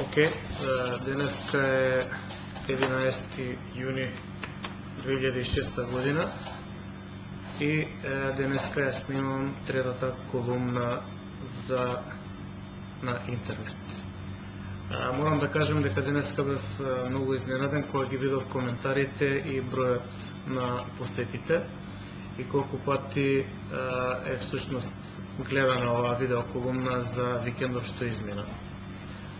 Океј, денеска е 11 јуни 2006 година и денеска ја снимам третата колумна на интернет. Морам да кажем дека денеска бев многу изненаден кога ги видов коментарите и бројот на посетите и колку пати е всушност гледана оваа видеоколумна за викендов што измина.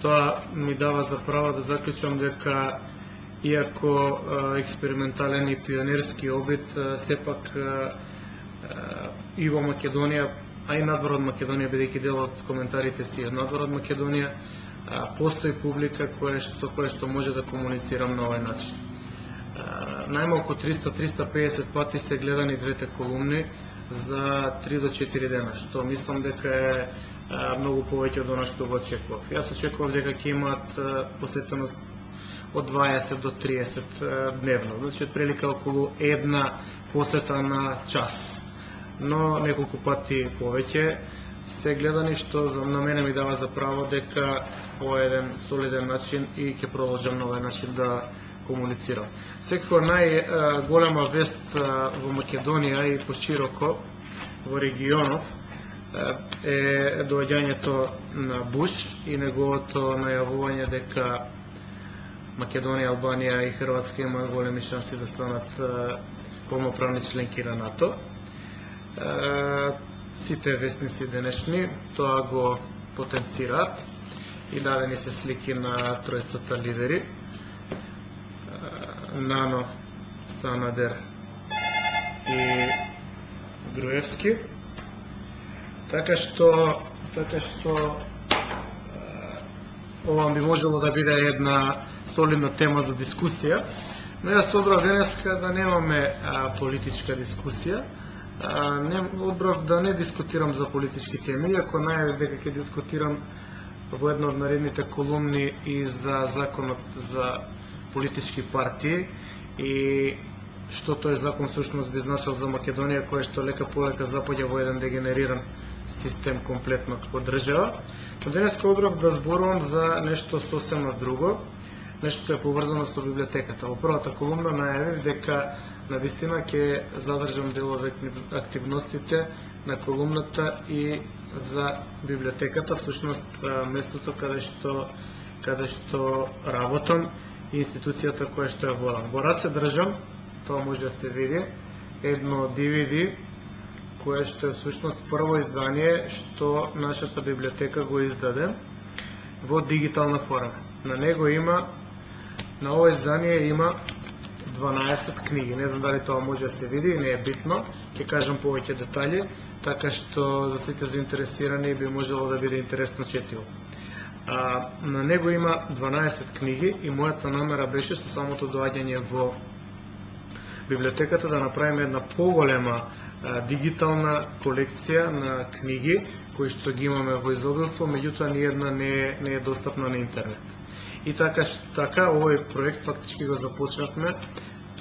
Тоа ми дава за право да заклучам дека иако експериментален и пионерски обид, сепак и во Македонија, а и надвор од Македонија, бидејќи дел од коментарите си од надвор од Македонија, постои публика со која што може да комуницирам на овој начин. Најмалку 300-350 пати се гледани двете колумни за 3 до 4 дена, што мислам дека е многу повеќе од она што го очекував. Јас очекував дека ќе имаат посетеност од 20 до 30 дневно, значи прилика околу една посета на час, но неколку пати повеќе се гледани, што на мене ми дава за право дека ова е еден солиден начин и ќе продолжам на овој начин да комуницирам. Секако најголема вест во Македонија и пошироко во регионов е доаѓањето на Буш и неговото најавување дека Македонија, Албанија и Хрватска имаат големи шанси да станат полноправни членки на НАТО. Сите вестници денешни тоа го потенцираат и дадени се слики на тројцата лидери: Нано, Санадер и Груевски. Така што ова би можело да биде една солидна тема за дискусија, но јас одбрав денеска да немаме политичка дискусија. Одбрав да не дискутирам за политички теми, иако најавив дека ќе дискутирам во една од наредните колумни и за законот за политички партии и што тој закон всушност би значил за Македонија, која што лека полека запаѓа во еден дегенериран систем комплетно како држава. Но денеска одбрав да зборувам за нешто сосема друго, нешто што е поврзано со библиотеката. Во првата колумна најавив дека навистина ќе задржам дел од активностите на колумната и за библиотеката, всушност местото каде што работам и институцијата која што ја водам. Во раце држам, тоа може да се види, едно DVD кое што е всушност прво издание што нашата библиотека го издаде во дигитална форма. На ова издание има 12 книги. Не знам дали тоа може да се види, не е битно, ќе кажам повеќе детали, така што за сите заинтересирани би можело да биде интересно четиво. На него има 12 книги и мојата намера беше со самото доаѓање во библиотеката да направиме една поголема дигитална колекција на книги кои што ги имаме во изобилство, меѓутоа ниедна не е достапна на интернет. И така овој проект фактички го започнавме